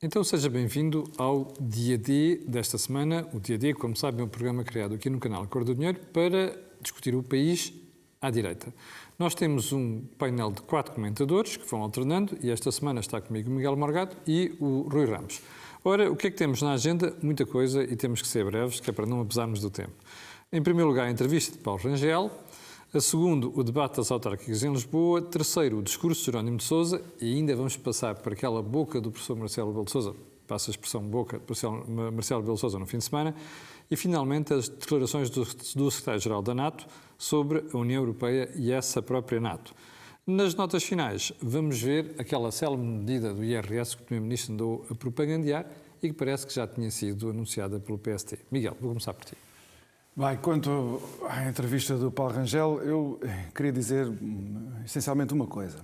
Então seja bem-vindo ao Dia D desta semana. O Dia D, como sabem, é um programa criado aqui no canal Cor do Dinheiro para discutir o país à direita. Nós temos um painel de 4 comentadores que vão alternando e esta semana está comigo o Miguel Morgado e o Rui Ramos. Ora, o que é que temos na agenda? Muita coisa e temos que ser breves, que é para não abusarmos do tempo. Em primeiro lugar, a entrevista de Paulo Rangel. A segundo, o debate das autárquicas em Lisboa. Terceiro, o discurso de Jerónimo de Sousa. E ainda vamos passar por aquela boca do professor Marcelo Rebelo de Sousa, passa a expressão boca do professor Marcelo Rebelo de Sousa no fim de semana. E, finalmente, as declarações do secretário-geral da NATO sobre a União Europeia e essa própria NATO. Nas notas finais, vamos ver aquela célebre medida do IRS que o Primeiro-Ministro andou a propagandear e que parece que já tinha sido anunciada pelo PST. Miguel, vou começar por ti. Bem, quanto à entrevista do Paulo Rangel, eu queria dizer essencialmente uma coisa.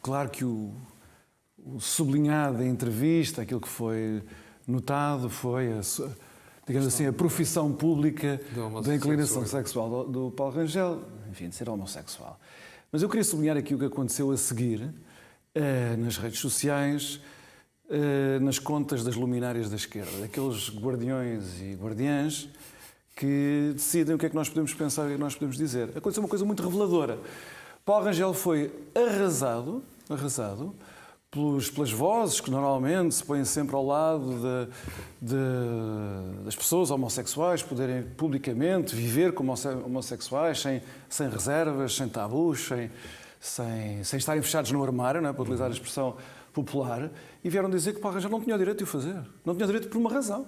Claro que o sublinhado da entrevista, aquilo que foi notado, foi, digamos assim, a profissão pública da inclinação sexual do Paulo Rangel, enfim, de ser homossexual. Mas eu queria sublinhar aqui o que aconteceu a seguir nas redes sociais, nas contas das luminárias da esquerda, aqueles guardiões e guardiãs que decidem o que é que nós podemos pensar e o que é que nós podemos dizer. Aconteceu uma coisa muito reveladora. Paulo Rangel foi arrasado pelas vozes que normalmente se põem sempre ao lado das pessoas homossexuais poderem publicamente viver como homossexuais, sem reservas, sem tabus, sem estarem fechados no armário, não é, para utilizar a expressão popular, e vieram dizer que Paulo Rangel não tinha o direito de o fazer. Não tinha o direito por uma razão.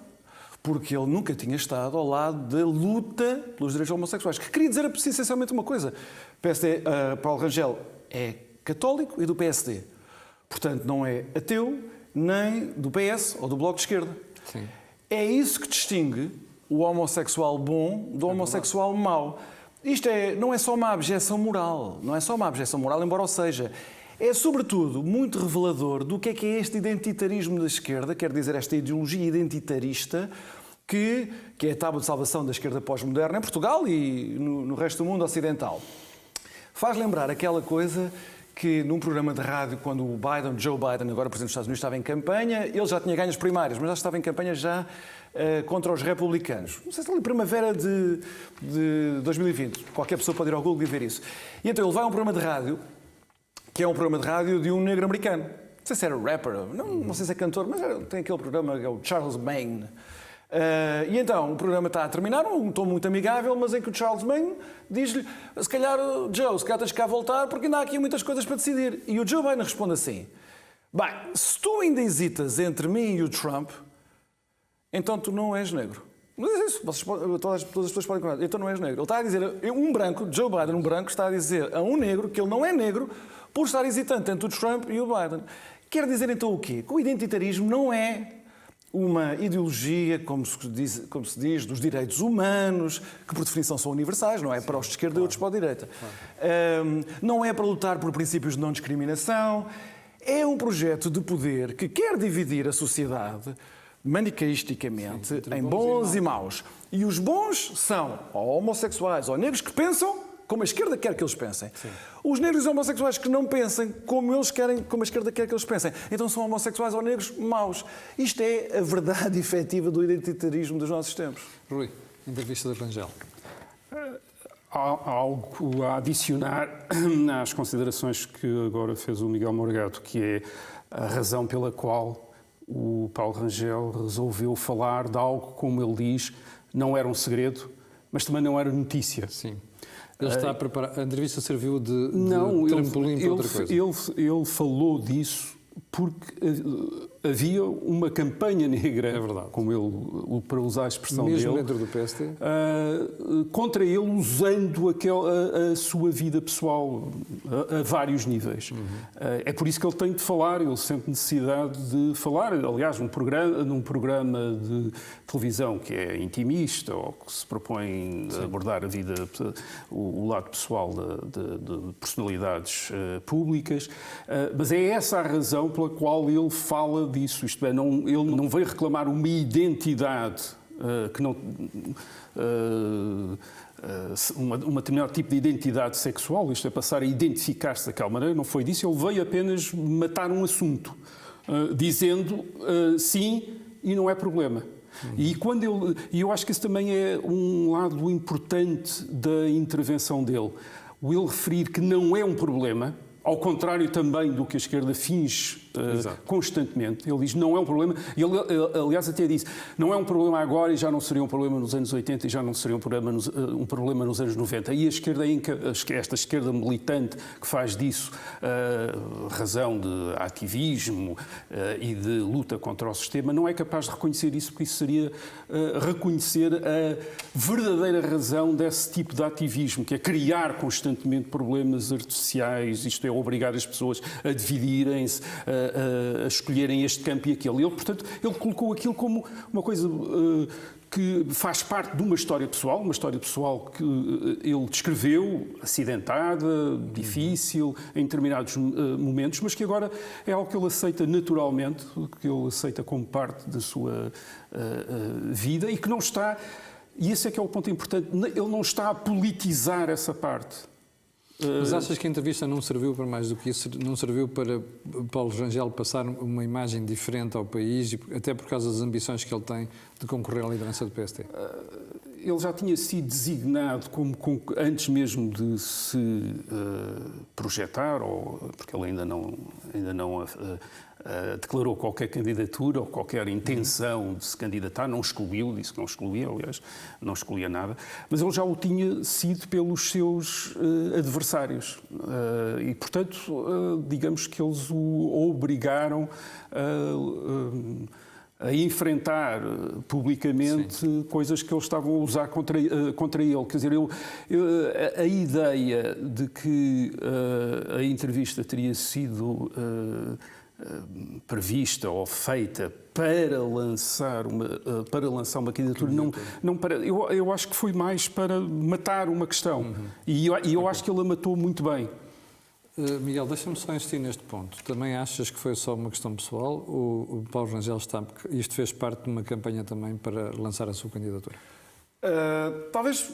Porque ele nunca tinha estado ao lado da luta pelos direitos homossexuais. Que queria dizer essencialmente uma coisa. Paulo Rangel é católico e do PSD. Portanto, não é ateu, nem do PS ou do Bloco de Esquerda. Sim. É isso que distingue o homossexual bom do homossexual mau. Isto não é só uma abjeção moral. Não é só uma abjeção moral, embora o seja. É, sobretudo, muito revelador do que é este identitarismo da esquerda, quer dizer, esta ideologia identitarista, que é a tábua de salvação da esquerda pós-moderna em Portugal e no resto do mundo ocidental. Faz lembrar aquela coisa que num programa de rádio, quando o Joe Biden, agora Presidente dos Estados Unidos, estava em campanha, ele já tinha ganho as primárias, mas já estava em campanha contra os republicanos. Não sei se ali primavera de 2020. Qualquer pessoa pode ir ao Google e ver isso. E então ele vai a um programa de rádio, que é um programa de rádio de um negro americano. Não sei se era rapper, não sei se é cantor, mas tem aquele programa que é o Charles Maine. E então o programa está a terminar, um tom muito amigável, mas em que o Charles Maine diz-lhe: se calhar, Joe, se calhar tens que cá voltar porque ainda há aqui muitas coisas para decidir. E o Joe Biden responde assim: bem, se tu ainda hesitas entre mim e o Trump, então tu não és negro. Mas é isso, todas as pessoas podem concordar. Então não és negro. Ele está a dizer, um branco, Joe Biden, um branco, está a dizer a um negro que ele não é negro por estar hesitante entre o Trump e o Biden. Quer dizer então o quê? Que o identitarismo não é uma ideologia, como se diz, dos direitos humanos, que por definição são universais, não é para os de esquerda e outros para a direita. Não é para lutar por princípios de não discriminação. É um projeto de poder que quer dividir a sociedade manicaisticamente em bons e maus. E os bons são ou homossexuais ou negros que pensam como a esquerda quer que eles pensem. Sim. Os negros e homossexuais que não pensem como eles querem, como a esquerda quer que eles pensem. Então são homossexuais ou negros maus. Isto é a verdade efetiva do identitarismo dos nossos tempos. Rui, entrevista de Rangel. Há algo a adicionar às considerações que agora fez o Miguel Morgado, que é a razão pela qual o Paulo Rangel resolveu falar de algo, como ele diz, não era um segredo, mas também não era notícia. Sim. Ele está a preparar. A entrevista serviu de trampolim para outra coisa. Ele falou disso porque havia uma campanha negra, é verdade, como ele, para usar a expressão mesmo dele, dentro do PST, contra ele, usando a sua vida pessoal a vários níveis. É por isso que ele tem de falar, ele sente necessidade de falar. Aliás, num programa de televisão que é intimista ou que se propõe abordar a vida, o lado pessoal de personalidades públicas, mas é essa a razão pela qual ele fala disso, isto é, ele não veio reclamar uma identidade que não uma determinado tipo de identidade sexual, isto é, passar a identificar-se daquela maneira, não foi disso, ele veio apenas matar um assunto, dizendo sim e não é problema. E eu acho que esse também é um lado importante da intervenção dele. O ele referir que não é um problema, ao contrário também do que a esquerda finge constantemente. Ele diz não é um problema. Ele, aliás, até disse não é um problema agora e já não seria um problema nos anos 80 e já não seria um problema nos anos 90. E a esquerda, esta esquerda militante que faz disso razão de ativismo e de luta contra o sistema, não é capaz de reconhecer isso, porque isso seria reconhecer a verdadeira razão desse tipo de ativismo, que é criar constantemente problemas artificiais, isto é, obrigar as pessoas a dividirem-se, a escolherem este campo e aquele. Ele, portanto, ele colocou aquilo como uma coisa que faz parte de uma história pessoal que ele descreveu, acidentada, difícil, em determinados momentos, mas que agora é algo que ele aceita naturalmente, que ele aceita como parte da sua vida e que não está, e esse é que é o ponto importante, ele não está a politizar essa parte. Mas achas que a entrevista não serviu para mais do que isso? Não serviu para Paulo Rangel passar uma imagem diferente ao país, até por causa das ambições que ele tem de concorrer à liderança do PSD? Ele já tinha sido designado antes mesmo de se projetar, porque ele ainda não declarou qualquer candidatura ou qualquer intenção de se candidatar, não excluiu, disse que não excluía, aliás, não excluía nada, mas ele já o tinha sido pelos seus adversários e, portanto, digamos que eles o obrigaram a enfrentar publicamente coisas que eles estavam a usar contra ele. Quer dizer, a ideia de que a entrevista teria sido prevista ou feita para lançar uma candidatura, eu acho que foi mais para matar uma questão. E eu acho que ele a matou muito bem. Miguel, deixa-me só insistir neste ponto. Também achas que foi só uma questão pessoal? O Paulo Rangel isto fez parte de uma campanha também para lançar a sua candidatura? Talvez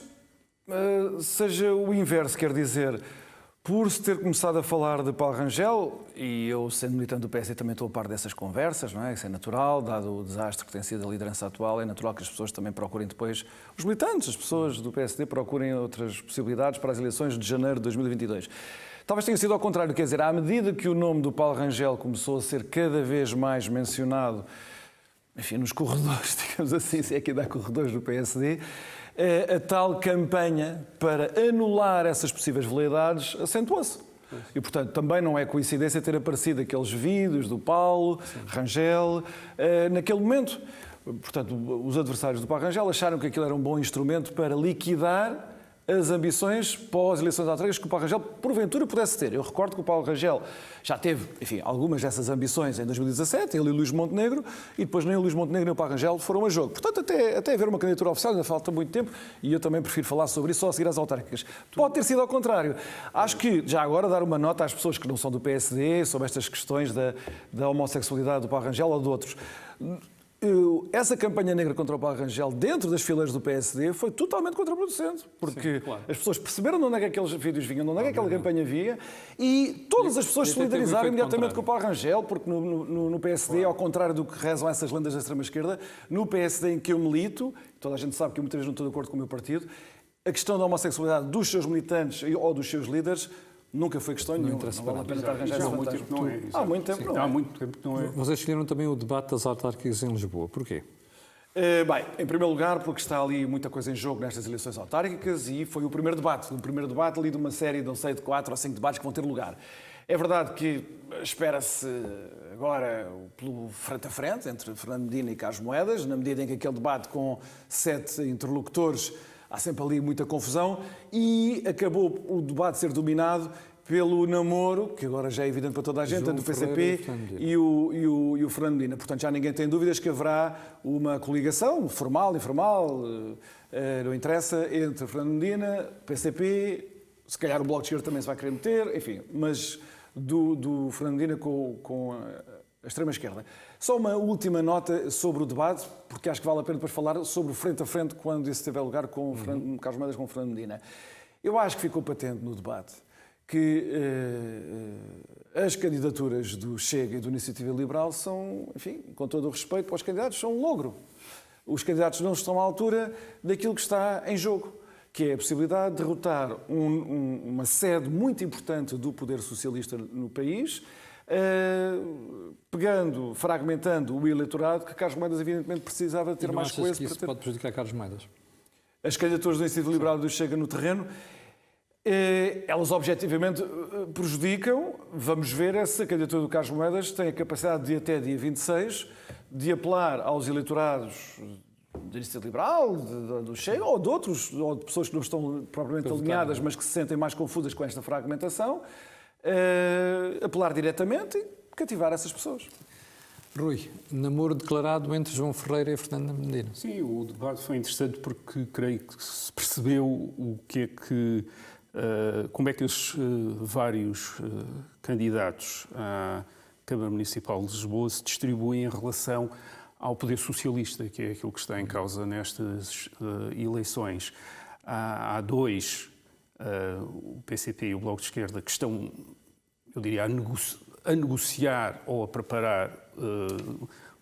seja o inverso, quer dizer, por se ter começado a falar de Paulo Rangel, e eu sendo militante do PSD também estou a par dessas conversas, não é? Isso é natural, dado o desastre que tem sido a liderança atual, é natural que as pessoas também procurem depois, os militantes, as pessoas do PSD procurem outras possibilidades para as eleições de janeiro de 2022. Talvez tenha sido ao contrário, quer dizer, à medida que o nome do Paulo Rangel começou a ser cada vez mais mencionado, enfim, nos corredores, digamos assim, se é que ainda há corredores do PSD, a tal campanha para anular essas possíveis veleidades acentuou-se. E, portanto, também não é coincidência ter aparecido aqueles vídeos do Paulo Rangel naquele momento. Portanto, os adversários do Paulo Rangel acharam que aquilo era um bom instrumento para liquidar as ambições pós-eleições autárquicas que o Paulo Rangel, porventura, pudesse ter. Eu recordo que o Paulo Rangel já teve, enfim, algumas dessas ambições em 2017, ele e o Luís Montenegro, e depois nem o Luís Montenegro nem o Paulo Rangel foram a jogo. Portanto, até haver uma candidatura oficial ainda falta muito tempo, e eu também prefiro falar sobre isso só a seguir às autárquicas. Pode ter sido ao contrário. Acho que, já agora, dar uma nota às pessoas que não são do PSD sobre estas questões da homossexualidade do Paulo Rangel ou de outros. Essa campanha negra contra o Paulo Rangel dentro das fileiras do PSD foi totalmente contraproducente, porque as pessoas perceberam de onde é que aqueles vídeos vinham, de onde é que aquela campanha vinha, e todas as pessoas se solidarizaram imediatamente com o Paulo Rangel, porque no PSD, ao contrário do que rezam essas lendas da extrema-esquerda, no PSD em que eu milito, toda a gente sabe que eu muitas vezes não estou de acordo com o meu partido, a questão da homossexualidade dos seus militantes ou dos seus líderes nunca foi questão nenhuma. Não vale a pena estar a arranjar esse fantasma. Há muito tempo não é. Há muito tempo não é. Vocês escolheram também o debate das autárquicas em Lisboa. Porquê? Bem, em primeiro lugar, porque está ali muita coisa em jogo nestas eleições autárquicas e foi o primeiro debate ali de uma série, não sei, de 4 ou 5 debates que vão ter lugar. É verdade que espera-se agora pelo frente a frente entre Fernando Medina e Carlos Moedas, na medida em que aquele debate com 7 interlocutores há sempre ali muita confusão e acabou o debate ser dominado pelo namoro, que agora já é evidente para toda a gente, entre o PCP e o Fernando Medina. Portanto, já ninguém tem dúvidas que haverá uma coligação, formal, informal, não interessa, entre Fernando Medina, PCP, se calhar o Bloco de Esquerda também se vai querer meter, enfim, mas do Fernando Medina com a extrema-esquerda. Só uma última nota sobre o debate, porque acho que vale a pena depois falar sobre o frente a frente quando isso tiver lugar com o Carlos Moedas com o Fernando Medina. Eu acho que ficou patente no debate que as candidaturas do Chega e do Iniciativa Liberal são, enfim, com todo o respeito para os candidatos, são um logro. Os candidatos não estão à altura daquilo que está em jogo, que é a possibilidade de derrotar uma sede muito importante do poder socialista no país, fragmentando o eleitorado que Carlos Moedas evidentemente precisava de ter mais coisa. Que isso pode prejudicar Carlos Moedas? As candidaturas do Iniciativa Liberal e do Chega no terreno, elas objetivamente prejudicam. Vamos ver se a candidatura do Carlos Moedas tem a capacidade de, até dia 26, de apelar aos eleitorados da Iniciativa Liberal, do Chega, ou de outros, ou de pessoas que não estão propriamente alinhadas, mas que se sentem mais confusas com esta fragmentação, apelar diretamente e cativar essas pessoas. Rui, namoro declarado entre João Ferreira e Fernando Medina. Sim, o debate foi interessante porque creio que se percebeu o que é que, como é que os vários candidatos à Câmara Municipal de Lisboa se distribuem em relação ao poder socialista, que é aquilo que está em causa nestas eleições. Há dois, o PCP e o Bloco de Esquerda, que estão, eu diria, a negociar ou a preparar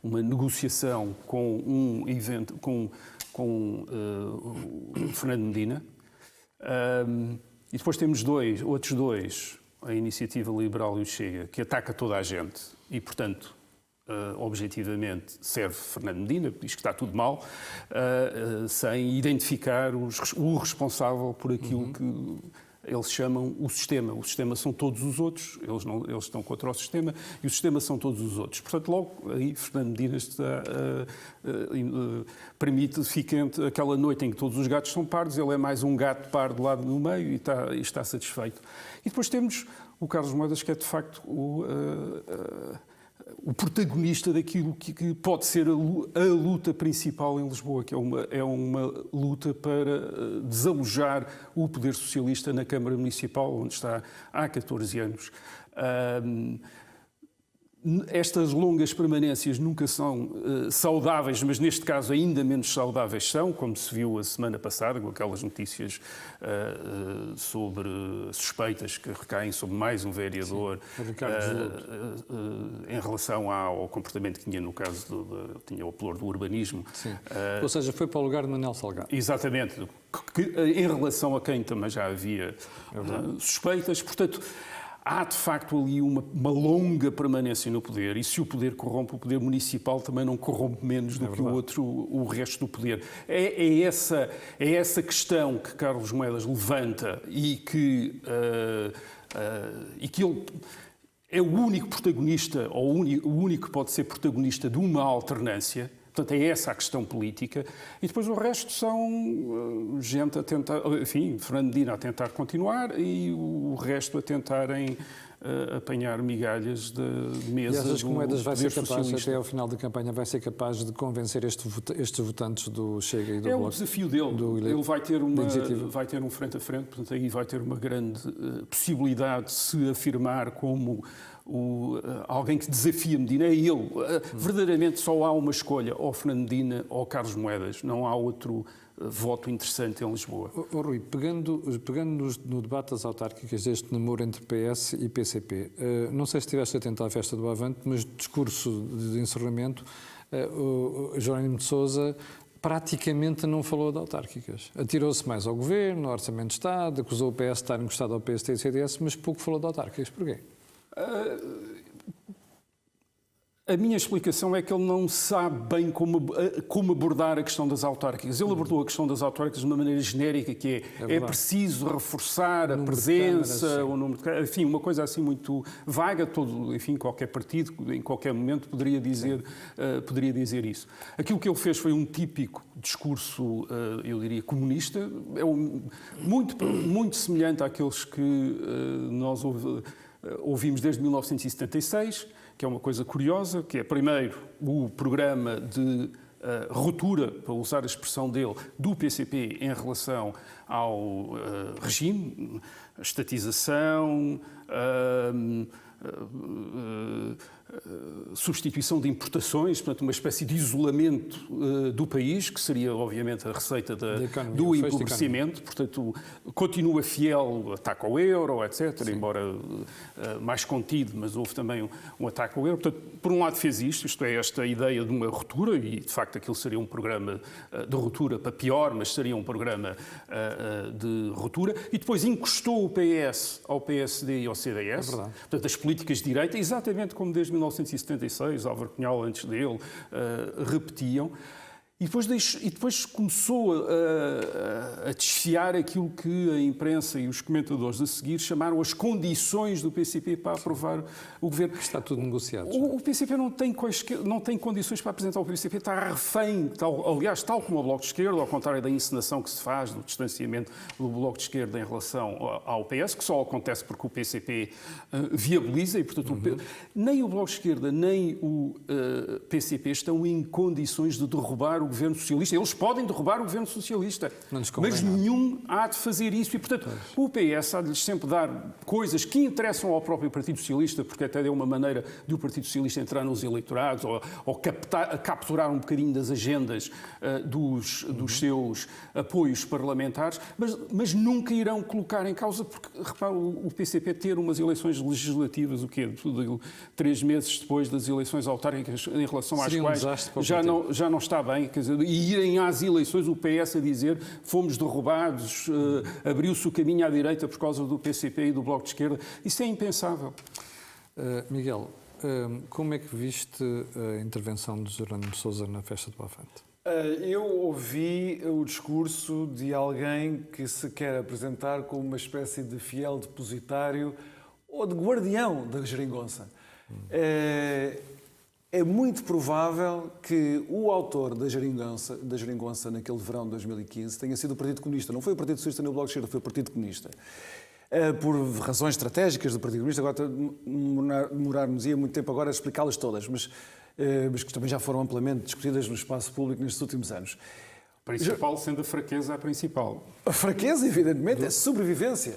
uma negociação com um evento, com o Fernando Medina. E depois temos outros dois, a Iniciativa Liberal e o Chega, que ataca toda a gente e, portanto, objetivamente serve Fernando Medina, diz que está tudo mal, sem identificar o responsável por aquilo que eles chamam o sistema. O sistema são todos os outros, eles estão contra o sistema, e o sistema são todos os outros. Portanto, logo aí Fernando Medina permite, aquela noite em que todos os gatos são pardos, ele é mais um gato pardo lá no meio e está satisfeito. E depois temos o Carlos Moedas, que é de facto o protagonista daquilo que pode ser a luta principal em Lisboa, que é uma luta para desalojar o poder socialista na Câmara Municipal, onde está há 14 anos. Estas longas permanências nunca são saudáveis, mas neste caso ainda menos saudáveis são, como se viu a semana passada, com aquelas notícias sobre suspeitas que recaem sobre mais um vereador. Em relação ao comportamento que tinha no caso tinha o pelour do urbanismo. Ou seja, foi para o lugar de Manuel Salgado. Exatamente, em relação a quem também já havia suspeitas. Portanto, há, de facto, ali uma longa permanência no poder, e se o poder corrompe, o poder municipal também não corrompe menos do que o resto do poder. É essa questão que Carlos Moedas levanta e que ele é o único protagonista, ou o único que pode ser protagonista de uma alternância. Portanto, é essa a questão política. E depois o resto são gente a tentar, enfim, Fernando Medina a tentar continuar e o resto a tentarem apanhar migalhas de mesa. E achas que Moedas vai ser capaz, socialista. até ao final da campanha, vai ser capaz de convencer estes votantes do Chega e do Bloco? É o desafio dele. Ele vai ter um frente a frente, portanto, aí vai ter uma grande possibilidade de se afirmar como alguém que desafia Medina. É ele. Verdadeiramente só há uma escolha, ou Fernando Medina ou Carlos Moedas. Não há outro voto interessante em Lisboa. Rui, pegando no debate das autárquicas, este namoro entre PS e PCP, não sei se estiveste atento à festa do Avante, mas discurso de encerramento, o Jerónimo de Sousa praticamente não falou de autárquicas. Atirou-se mais ao Governo, ao Orçamento de Estado, acusou o PS de estar encostado ao PST e CDS, mas pouco falou de autárquicas. Porquê? A minha explicação é que ele não sabe bem como abordar a questão das autárquicas. Ele abordou a questão das autárquicas de uma maneira genérica, que é preciso reforçar a presença, o número de câmaras, enfim, uma coisa assim muito vaga. Enfim, qualquer partido, em qualquer momento, poderia dizer isso. Aquilo que ele fez foi um típico discurso, eu diria, comunista, muito semelhante àqueles que nós ouvimos desde 1976, que é uma coisa curiosa, que é, primeiro, o programa de ruptura, para usar a expressão dele, do PCP em relação ao regime, a estatização, substituição de importações, portanto, uma espécie de isolamento do país, que seria, obviamente, a receita do empobrecimento. Portanto, continua fiel, ataque ao euro, etc., sim, embora mais contido, mas houve também um ataque ao euro. Portanto, por um lado fez isto é, esta ideia de uma ruptura, e de facto aquilo seria um programa de ruptura para pior, mas seria um programa de ruptura, e depois encostou o PS ao PSD e ao CDS, portanto, as políticas de direita, exatamente como desde 1976, Álvaro Cunhal antes dele, repetiam. E depois começou a desfiar aquilo que a imprensa e os comentadores a seguir chamaram as condições do PCP para aprovar o governo. Está tudo negociado. O PCP não tem condições para apresentar o PCP, está refém, aliás, tal como o Bloco de Esquerda, ao contrário da encenação que se faz do distanciamento do Bloco de Esquerda em relação ao PS, que só acontece porque o PCP viabiliza e, portanto, nem o Bloco de Esquerda nem o PCP estão em condições de derrubar o governo socialista. Eles podem derrubar o governo socialista, mas nenhum há de fazer isso. E, portanto, o PS há de lhes sempre dar coisas que interessam ao próprio Partido Socialista, porque até é uma maneira de o Partido Socialista entrar nos eleitorados ou capturar um bocadinho das agendas dos seus apoios parlamentares, mas nunca irão colocar em causa, porque, repara, o PCP ter umas eleições legislativas, 3 meses depois das eleições autárquicas, em relação às quais já não está bem. Quer dizer, e irem às eleições o PS a dizer fomos derrubados, abriu-se o caminho à direita por causa do PCP e do Bloco de Esquerda. Isso é impensável. Miguel, como é que viste a intervenção de Jerónimo de Sousa na festa do Avante? Eu ouvi o discurso de alguém que se quer apresentar como uma espécie de fiel depositário ou de guardião da geringonça. É muito provável que o autor da geringonça naquele verão de 2015 tenha sido o Partido Comunista. Não foi o Partido Socialista nem o Bloco de Esquerda, foi o Partido Comunista. Por razões estratégicas do Partido Comunista, agora demorar-nos-ia muito tempo agora a explicá-las todas, mas que também já foram amplamente discutidas no espaço público nestes últimos anos. Principal sendo a fraqueza a principal. A fraqueza, evidentemente, é a sobrevivência.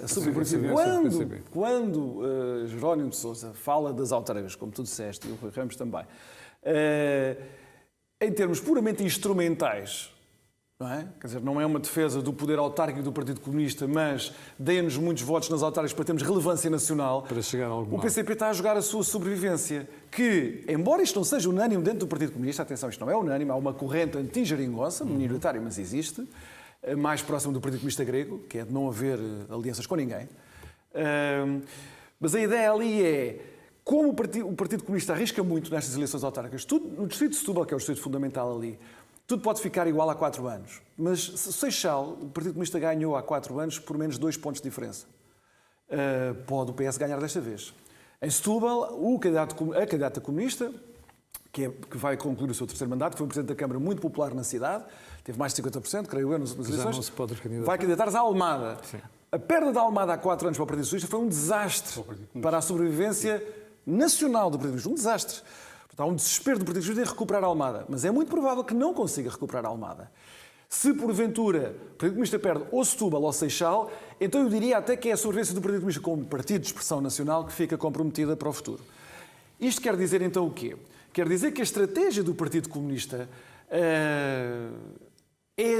Quando Jerónimo de Sousa fala das autárquicas, como tu disseste, e o Rui Ramos também, em termos puramente instrumentais, não é? Quer dizer, não é uma defesa do poder autárquico do Partido Comunista, mas deem-nos muitos votos nas autárquicas para termos relevância nacional. Para chegar a algum O PCP está a jogar a sua sobrevivência, que, embora isto não seja unânime dentro do Partido Comunista, atenção, isto não é unânime, há uma corrente anti-geringonça, minoritária, mas existe, mais próximo do Partido Comunista grego, que é de não haver alianças com ninguém. Mas a ideia ali é, como o Partido Comunista arrisca muito nestas eleições autárquicas, tudo, no Distrito de Setúbal, que é o distrito fundamental ali, tudo pode ficar igual há 4 anos. Mas Seixal, o Partido Comunista ganhou há 4 anos por menos 2 pontos de diferença. Pode o PS ganhar desta vez. Em Setúbal, a candidata comunista, que vai concluir o seu 3º mandato, foi um Presidente da Câmara muito popular na cidade, teve mais de 50%, creio eu, nas últimas eleições. Não se pode recandidatar. Vai candidatar-se à Almada. Sim. A perda da Almada há 4 anos para o Partido Socialista foi um desastre para a sobrevivência nacional do Partido Socialista. Um desastre. Há um desespero do Partido Socialista em recuperar a Almada, mas é muito provável que não consiga recuperar a Almada. Se, porventura, o Partido Comunista perde ou Setúbal ou Seixal, então eu diria até que é a sobrevivência do Partido Comunista como partido de expressão nacional que fica comprometida para o futuro. Isto quer dizer, então, o quê? Quer dizer que a estratégia do Partido Comunista é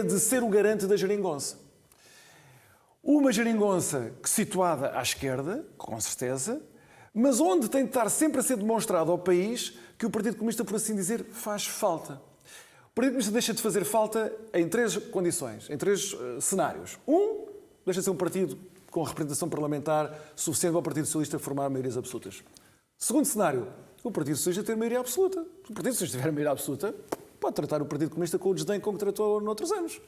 de ser o garante da geringonça. Uma geringonça situada à esquerda, com certeza, mas onde tem de estar sempre a ser demonstrado ao país que o Partido Comunista, por assim dizer, faz falta. O Partido Comunista deixa de fazer falta em 3 condições, em 3 cenários. Deixa de ser um partido com representação parlamentar suficiente para o Partido Socialista formar maiorias absolutas. Segundo cenário, o Partido Socialista ter maioria absoluta. Se o Partido Socialista tiver maioria absoluta, pode tratar o Partido Comunista com o desdém como tratou noutros anos.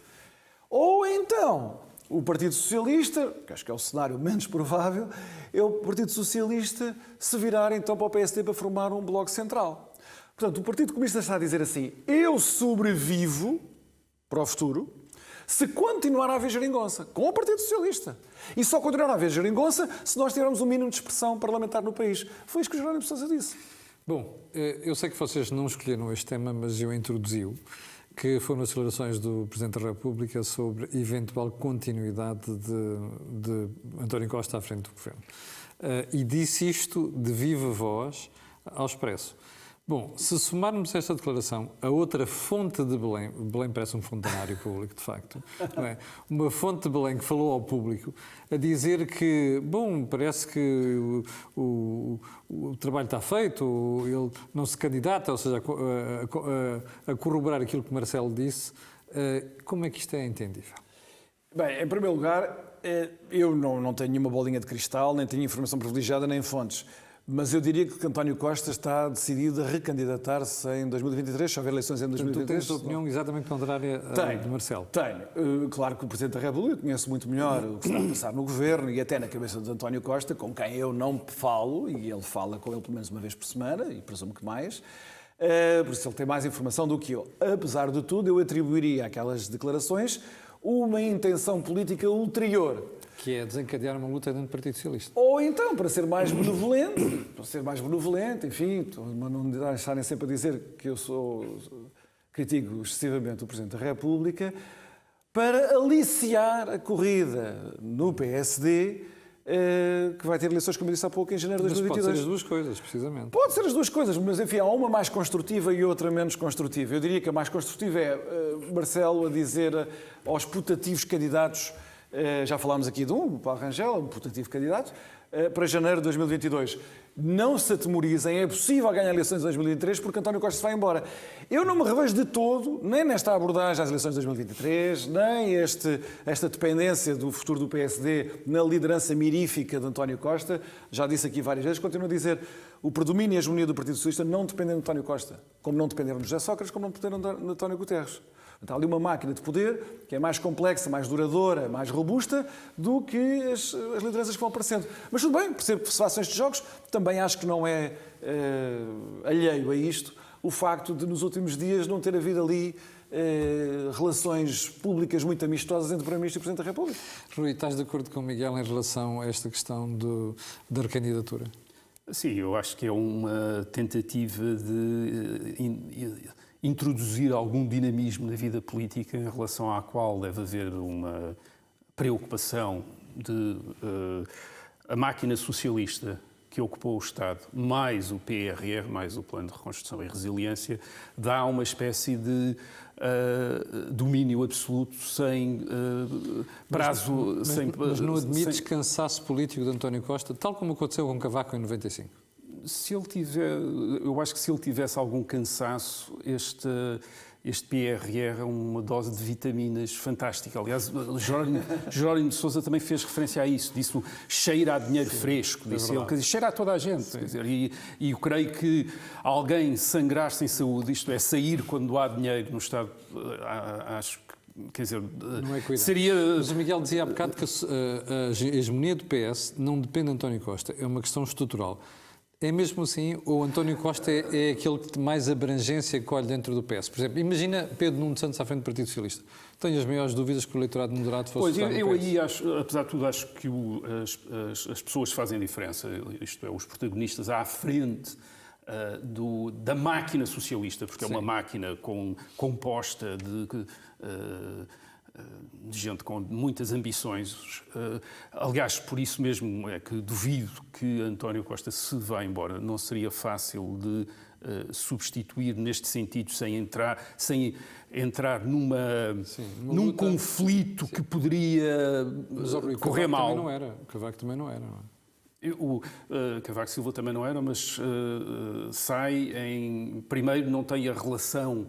Ou então, o Partido Socialista, que acho que é o cenário menos provável, é o Partido Socialista se virar então para o PSD para formar um bloco central. Portanto, o Partido Comunista está a dizer assim, eu sobrevivo para o futuro se continuar a haver geringonça, com o Partido Socialista. E só continuar a haver geringonça se nós tivermos um mínimo de expressão parlamentar no país. Foi isso que o Jerónimo de Sousa disse. Bom, eu sei que vocês não escolheram este tema, mas eu introduzi-o, que foram as declarações do Presidente da República sobre eventual continuidade de António Costa à frente do Governo. E disse isto de viva voz ao Expresso. Bom, se somarmos esta declaração a outra fonte de Belém, Belém parece um funcionário público, de facto, não é? Uma fonte de Belém que falou ao público a dizer que, bom, parece que o trabalho está feito, ele não se candidata, ou seja, a corroborar aquilo que Marcelo disse, como é que isto é entendível? Bem, em primeiro lugar, eu não tenho nenhuma bolinha de cristal, nem tenho informação privilegiada, nem fontes. Mas eu diria que António Costa está decidido a recandidatar-se em 2023, se houver eleições em 2023. Tu tens a opinião exatamente contrária à de Marcelo? Tenho. Claro que o Presidente da República conhece muito melhor o que está a passar no Governo e até na cabeça de António Costa, com quem eu não falo, e ele fala com ele pelo menos uma vez por semana, e presumo que mais. Por isso ele tem mais informação do que eu. Apesar de tudo, eu atribuiria àquelas declarações uma intenção política ulterior. Que é desencadear uma luta dentro do Partido Socialista. Ou então, para ser mais benevolente, enfim, não deixarem sempre a dizer que eu critico excessivamente o Presidente da República, para aliciar a corrida no PSD, que vai ter eleições, como eu disse há pouco, em janeiro de 2022. Pode ser as duas coisas, precisamente. Pode ser as duas coisas, mas enfim, há uma mais construtiva e outra menos construtiva. Eu diria que a mais construtiva é Marcelo a dizer aos putativos candidatos, já falámos aqui de o Paulo Rangel, um putativo candidato, para janeiro de 2022. Não se atemorizem, é possível ganhar eleições em 2023 porque António Costa se vai embora. Eu não me revejo de todo, nem nesta abordagem às eleições de 2023, nem esta dependência do futuro do PSD na liderança mirífica de António Costa. Já disse aqui várias vezes, continuo a dizer, o predomínio e a hegemonia do Partido Socialista não dependem de António Costa, como não dependeram de José Sócrates, como não dependeram de António Guterres. Está ali uma máquina de poder que é mais complexa, mais duradoura, mais robusta do que as lideranças que vão aparecendo. Mas tudo bem, percebo que se façam estes jogos, também acho que não é alheio a isto o facto de nos últimos dias não ter havido ali relações públicas muito amistosas entre o Primeiro-Ministro e o Presidente da República. Rui, estás de acordo com o Miguel em relação a esta questão da recandidatura? Sim, eu acho que é uma tentativa de introduzir algum dinamismo na vida política em relação à qual deve haver uma preocupação de a máquina socialista que ocupou o Estado, mais o PRR, mais o Plano de Reconstrução e Resiliência, dá uma espécie de domínio absoluto sem prazo... Mas não admites cansaço político de António Costa, tal como aconteceu com Cavaco em 95? Eu acho que se ele tivesse algum cansaço, este PRR é uma dose de vitaminas fantástica. Aliás, Jerónimo de Sousa também fez referência a isso. Disse cheira a dinheiro fresco, disse ele. Quer dizer, cheira a toda a gente. Quer dizer, e eu creio que alguém sangrar sem saúde, isto é, sair quando há dinheiro no Estado, acho que, quer dizer, não é cuidado. Seria... Mas o Miguel dizia há bocado que a hegemonia do PS não depende de António Costa, é uma questão estrutural. É mesmo assim, ou António Costa é aquele que mais abrangência colhe dentro do PS? Por exemplo, imagina Pedro Nuno Santos à frente do Partido Socialista. Tenho as maiores dúvidas que o eleitorado moderado fosse Pois, votar no eu PS. aí, apesar de tudo, acho que as pessoas fazem diferença. Isto é, os protagonistas à frente da máquina socialista, porque Sim. é uma máquina composta de gente com muitas ambições. Aliás, por isso mesmo é que duvido que António Costa se vá embora. Não seria fácil de substituir neste sentido sem entrar num luta, conflito que poderia correr mal. Também não era. O Cavaco também não era. Não é? Cavaco Silva também não era, mas sai em... Primeiro, não tem a relação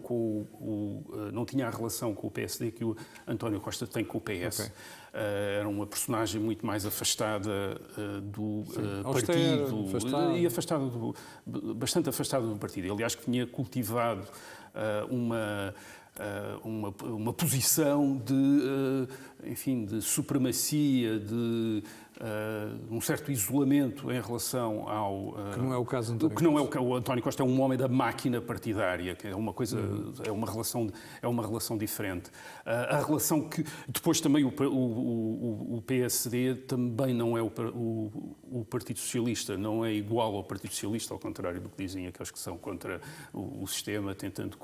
não tinha a relação com o PSD que o António Costa tem com o PS. Okay. Era uma personagem muito mais afastada do partido e bastante afastada do partido. Aliás, que tinha cultivado uma posição de supremacia, de um certo isolamento em relação ao... que não é o caso do António Costa. Não é o António Costa é um homem da máquina partidária, que é uma coisa, é uma relação diferente. A relação que depois também o PSD também não é o Partido Socialista, não é igual ao Partido Socialista, ao contrário do que dizem aqueles que são contra o sistema, tentando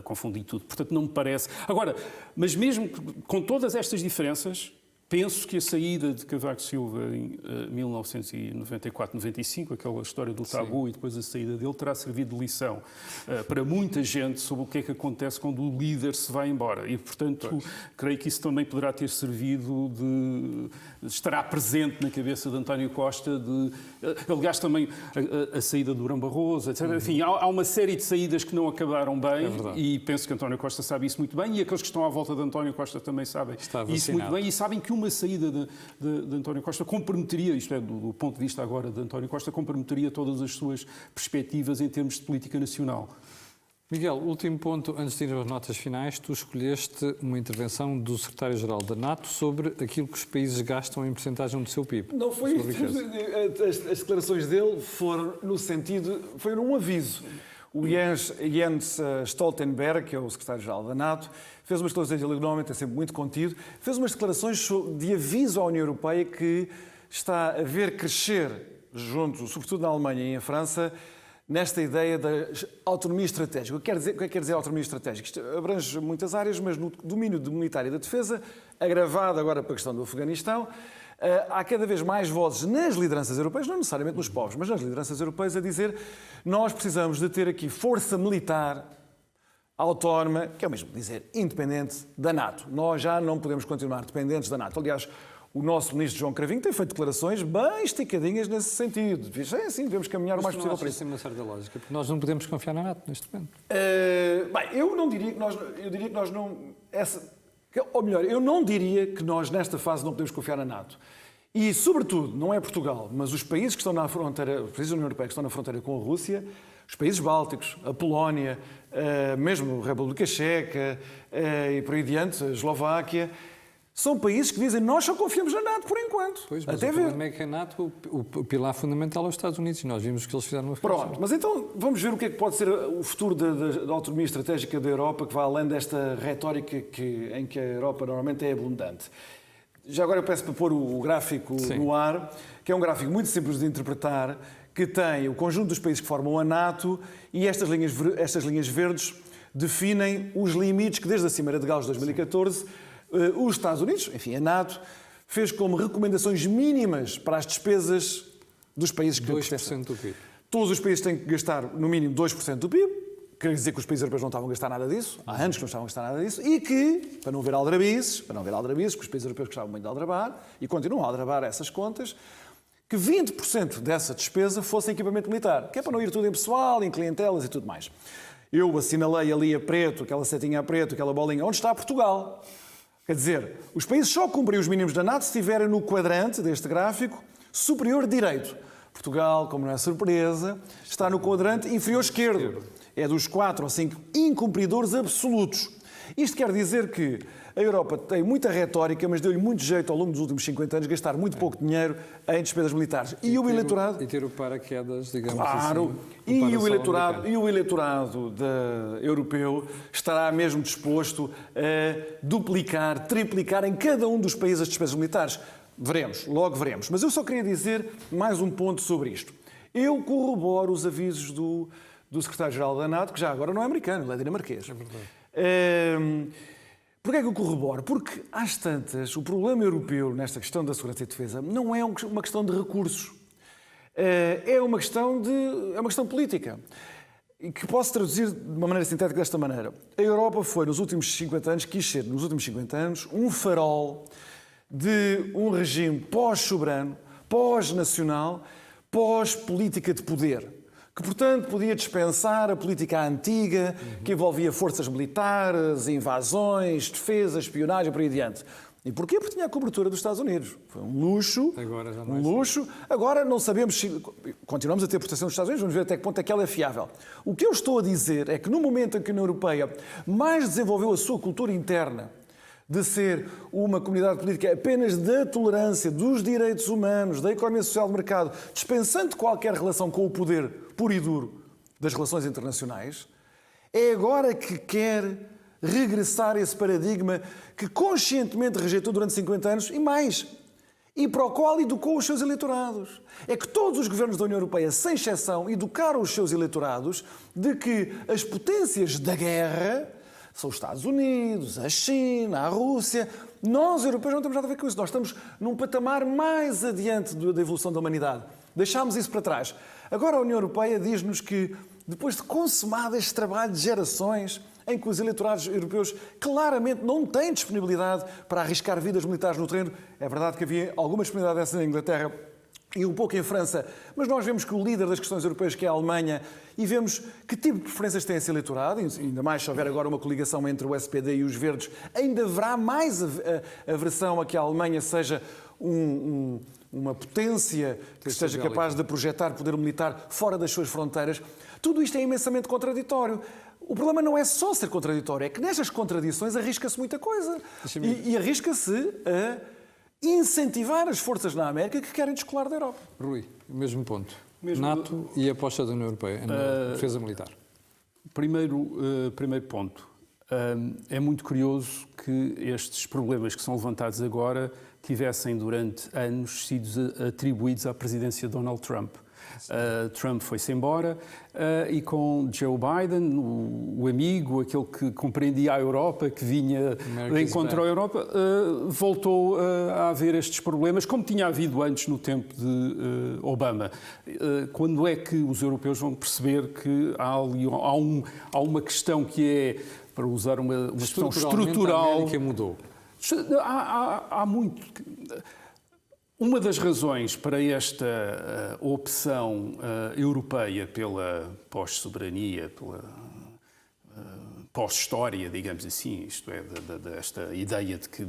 confundir tudo. Portanto, não me parece... Agora, mas mesmo com todas estas diferenças, Penso que a saída de Cavaco Silva em 1994-95, aquela história do tabu e depois a saída dele, terá servido de lição para muita gente sobre o que é que acontece quando o líder se vai embora. E, portanto, creio que isso também poderá ter servido estará presente na cabeça de António Costa, aliás, também a saída de Durão Barroso, etc. Enfim, há uma série de saídas que não acabaram bem e penso que António Costa sabe isso muito bem e aqueles que estão à volta de António Costa também sabem isso muito bem e sabem que uma saída de António Costa comprometeria, isto é, do ponto de vista agora de António Costa, comprometeria todas as suas perspectivas em termos de política nacional. Miguel, último ponto, antes de ir às notas finais, tu escolheste uma intervenção do secretário-geral da NATO sobre aquilo que os países gastam em percentagem do seu PIB. Não foi isso. As declarações dele foram no sentido, foi um aviso. O Jens Stoltenberg, que é o secretário-geral da NATO, fez umas declarações, ele normalmente é sempre muito contido, fez umas declarações de aviso à União Europeia que está a ver crescer, junto, sobretudo na Alemanha e em França, nesta ideia da autonomia estratégica. O que quer dizer autonomia estratégica? Isto abrange muitas áreas, mas no domínio militar e da defesa, agravado agora para a questão do Afeganistão, há cada vez mais vozes nas lideranças europeias, não necessariamente nos povos, mas nas lideranças europeias, a dizer nós precisamos de ter aqui força militar autónoma, que é o mesmo dizer independente da NATO. Nós já não podemos continuar dependentes da NATO. Aliás, o nosso ministro João Cravinho tem feito declarações bem esticadinhas nesse sentido. Sim, devemos caminhar o mais possível para isso. Tem uma certa lógica, porque nós não podemos confiar na NATO neste momento. Eu não diria que nós... Eu diria que nós não... Ou melhor, eu não diria que nós, nesta fase, não podemos confiar na NATO. E, sobretudo, não é Portugal, mas os países que estão na fronteira, os países da União Europeia que estão na fronteira com a Rússia, os países bálticos, a Polónia, mesmo a República Checa e por aí adiante, a Eslováquia, são países que dizem nós só confiamos na NATO por enquanto. Pois, mas até o problema é que a NATO, o pilar fundamental é os Estados Unidos, e nós vimos o que eles fizeram no Afeganistão. Pronto, mas então vamos ver o que é que pode ser o futuro da autonomia estratégica da Europa, que vai além desta retórica em que a Europa normalmente é abundante. Já agora eu peço para pôr o gráfico no ar, que é um gráfico muito simples de interpretar, que tem o conjunto dos países que formam a NATO e estas linhas verdes definem os limites que desde a Cimeira de Gales de 2014 os Estados Unidos, enfim, a NATO, fez como recomendações mínimas para as despesas dos países que 2% do PIB. Todos os países têm que gastar no mínimo 2% do PIB, quer dizer que os países europeus não estavam a gastar nada disso, há anos que não estavam a gastar nada disso, e que, para não haver aldrabices, porque os países europeus gostavam muito de aldrabar, e continuam a aldrabar essas contas, que 20% dessa despesa fosse em equipamento militar, que é para não ir tudo em pessoal, em clientelas e tudo mais. Eu assinalei ali a preto, aquela setinha a preto, aquela bolinha, onde está Portugal? Quer dizer, os países só cumprem os mínimos da NATO se estiverem no quadrante deste gráfico superior direito. Portugal, como não é surpresa, está no quadrante inferior esquerdo. É dos 4 ou 5 incumpridores absolutos. Isto quer dizer que a Europa tem muita retórica, mas deu-lhe muito jeito ao longo dos últimos 50 anos gastar muito pouco dinheiro em despesas militares. E o eleitorado... E ter o paraquedas, digamos claro, assim. E o eleitorado europeu estará mesmo disposto a duplicar, triplicar em cada um dos países as despesas militares. Veremos, logo veremos. Mas eu só queria dizer mais um ponto sobre isto. Eu corroboro os avisos do secretário-geral da NATO, que já agora não é americano, ele é dinamarquês. É verdade. Porquê é que eu corroboro? Porque, às tantas, o problema europeu nesta questão da segurança e defesa não é uma questão de recursos. É uma questão política. E que posso traduzir de uma maneira sintética desta maneira. A Europa foi, nos últimos 50 anos, quis ser, nos últimos 50 anos, um farol de um regime pós-soberano, pós-nacional, pós-política de poder, que, portanto, podia dispensar a política antiga, que envolvia forças militares, invasões, defesa, espionagem, por aí adiante. E porquê? Porque tinha a cobertura dos Estados Unidos. Foi um luxo. Agora já não um luxo. Agora não sabemos se... Continuamos a ter proteção dos Estados Unidos, vamos ver até que ponto é que ela é fiável. O que eu estou a dizer é que no momento em que a União Europeia mais desenvolveu a sua cultura interna, de ser uma comunidade política apenas da tolerância, dos direitos humanos, da economia social de mercado, dispensando qualquer relação com o poder puro e duro das relações internacionais, é agora que quer regressar a esse paradigma que conscientemente rejeitou durante 50 anos e mais, e para o qual educou os seus eleitorados. É que todos os governos da União Europeia, sem exceção, educaram os seus eleitorados de que as potências da guerra São os Estados Unidos, a China, a Rússia. Nós, europeus, não temos nada a ver com isso. Nós estamos num patamar mais adiante da evolução da humanidade. Deixámos isso para trás. Agora a União Europeia diz-nos que, depois de consumado este trabalho de gerações, em que os eleitorados europeus claramente não têm disponibilidade para arriscar vidas militares no terreno, é verdade que havia alguma disponibilidade dessa em Inglaterra e um pouco em França, mas nós vemos que o líder das questões europeias, que é a Alemanha, e vemos que tipo de preferências tem esse eleitorado, e ainda mais se houver agora uma coligação entre o SPD e os Verdes, ainda haverá mais aversão a que a Alemanha seja uma potência que esteja capaz de projetar poder militar fora das suas fronteiras. Tudo isto é imensamente contraditório. O problema não é só ser contraditório, é que nestas contradições arrisca-se muita coisa. E arrisca-se a incentivar as forças na América que querem descolar da Europa. Rui, mesmo ponto. NATO e a aposta da União Europeia na defesa militar. Primeiro ponto. É muito curioso que estes problemas que são levantados agora tivessem durante anos sido atribuídos à presidência de Donald Trump. Trump foi-se embora e com Joe Biden, o amigo, aquele que compreendia a Europa, que vinha de encontro à Europa, voltou a haver estes problemas, como tinha havido antes no tempo de Obama. Quando é que os europeus vão perceber que há uma questão que é, para usar uma questão estrutural... A América mudou. Há muito... Uma das razões para esta opção europeia pela pós-soberania, pela pós-história, digamos assim, isto é, desta ideia de que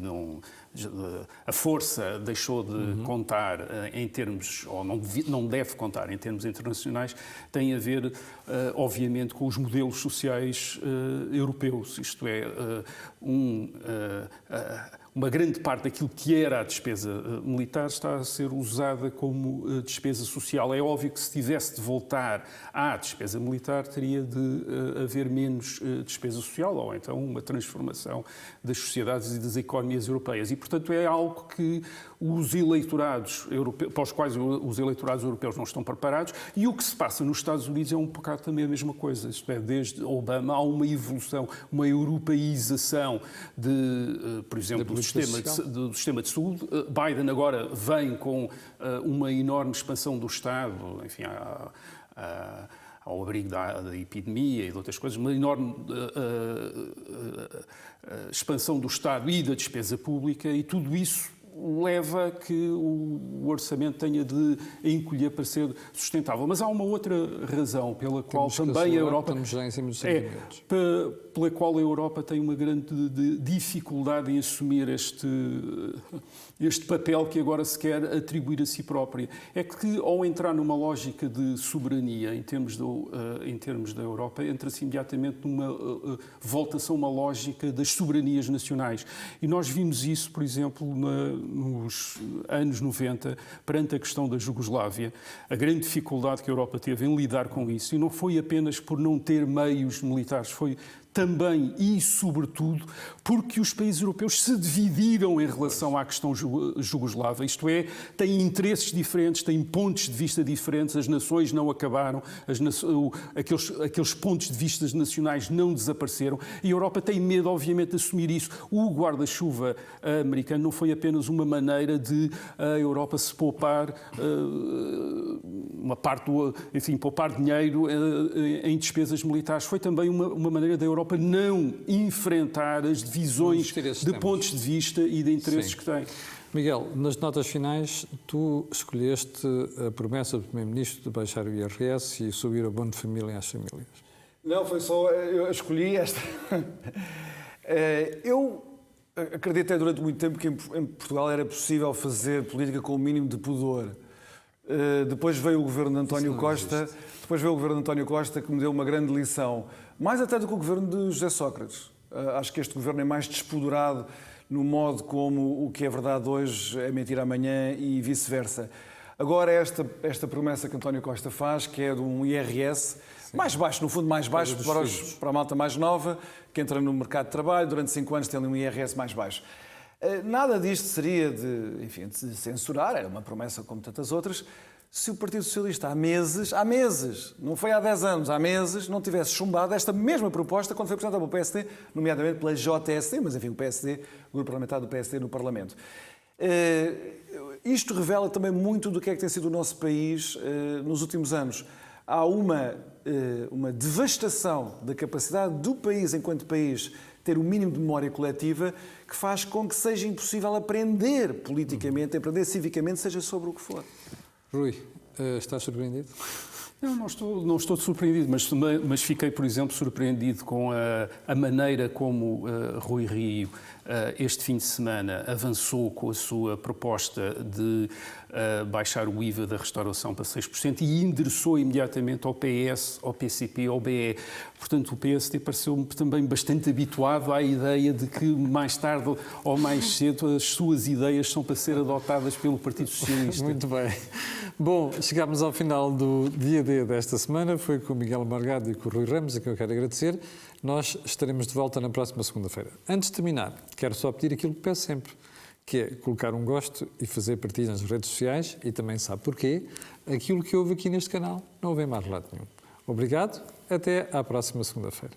a força deixou de contar em termos, ou não deve contar em termos internacionais, tem a ver, obviamente, com os modelos sociais europeus, isto é, uma grande parte daquilo que era a despesa militar está a ser usada como despesa social. É óbvio que se tivesse de voltar à despesa militar, teria de haver menos despesa social, ou então uma transformação das sociedades e das economias europeias. E, portanto, é algo que os eleitorados europeus, para os quais os eleitorados europeus não estão preparados, e o que se passa nos Estados Unidos é um bocado também a mesma coisa. Isto é, desde Obama há uma evolução, uma europeização de, por exemplo, do sistema de saúde. Biden agora vem com uma enorme expansão do Estado, enfim, ao abrigo da epidemia e de outras coisas, uma enorme expansão do Estado e da despesa pública, e tudo isso leva a que o orçamento tenha de encolher para ser sustentável. Mas há uma outra razão pela qual também a Europa... Estamos já em cima dos sentimentos. Pela qual a Europa tem uma grande dificuldade em assumir este papel que agora se quer atribuir a si própria. É que, ao entrar numa lógica de soberania em termos da Europa, entra-se imediatamente numa voltação a uma lógica das soberanias nacionais. E nós vimos isso, por exemplo, nos anos 90, perante a questão da Jugoslávia, a grande dificuldade que a Europa teve em lidar com isso, e não foi apenas por não ter meios militares, foi também e, sobretudo, porque os países europeus se dividiram em relação à questão jugoslava. Isto é, têm interesses diferentes, têm pontos de vista diferentes, as nações não acabaram, aqueles pontos de vista nacionais não desapareceram, e a Europa tem medo, obviamente, de assumir isso. O guarda-chuva americano não foi apenas uma maneira de a Europa se poupar uma parte, enfim, poupar dinheiro em despesas militares. Foi também uma maneira da Europa não enfrentar as divisões de pontos de vista e de interesses que tem. Miguel, nas notas finais, tu escolheste a promessa do Primeiro-Ministro de baixar o IRS e subir o abono de família às famílias. Não, foi só... Eu escolhi esta. Eu acreditei durante muito tempo que em Portugal era possível fazer política com o mínimo de pudor. Depois veio o governo de António Costa, que me deu uma grande lição. Mais até do que o governo de José Sócrates. Acho que este governo é mais despoderado no modo como o que é verdade hoje é mentira amanhã e vice-versa. Agora, esta promessa que António Costa faz, que é de um IRS mais baixo, no fundo mais baixo para a malta mais nova, que entra no mercado de trabalho, durante 5 anos tem ali um IRS mais baixo. Nada disto seria de censurar, era uma promessa como tantas outras, se o Partido Socialista há meses, não foi há 10 anos, há meses, não tivesse chumbado esta mesma proposta quando foi apresentada pelo PSD, nomeadamente pela JSD, mas enfim, o PSD, o grupo parlamentar do PSD no Parlamento. Isto revela também muito do que é que tem sido o nosso país nos últimos anos. Há uma devastação da capacidade do país, enquanto país, ter o mínimo de memória coletiva, que faz com que seja impossível aprender politicamente, aprender civicamente, seja sobre o que for. Rui, estás surpreendido? Não estou surpreendido, mas fiquei, por exemplo, surpreendido com a maneira como Rui Rio, este fim de semana, avançou com a sua proposta de baixar o IVA da restauração para 6% e endereçou imediatamente ao PS, ao PCP, ao BE. Portanto, o PSD pareceu-me também bastante habituado à ideia de que mais tarde ou mais cedo as suas ideias são para ser adotadas pelo Partido Socialista. Muito bem. Bom, chegámos ao final do dia D desta semana. Foi com o Miguel Morgado e com o Rui Ramos, a quem eu quero agradecer. Nós estaremos de volta na próxima segunda-feira. Antes de terminar, quero só pedir aquilo que peço sempre, que é colocar um gosto e fazer partilha nas redes sociais, e também sabe porquê, aquilo que houve aqui neste canal não houve em mais lado nenhum. Obrigado, até à próxima segunda-feira.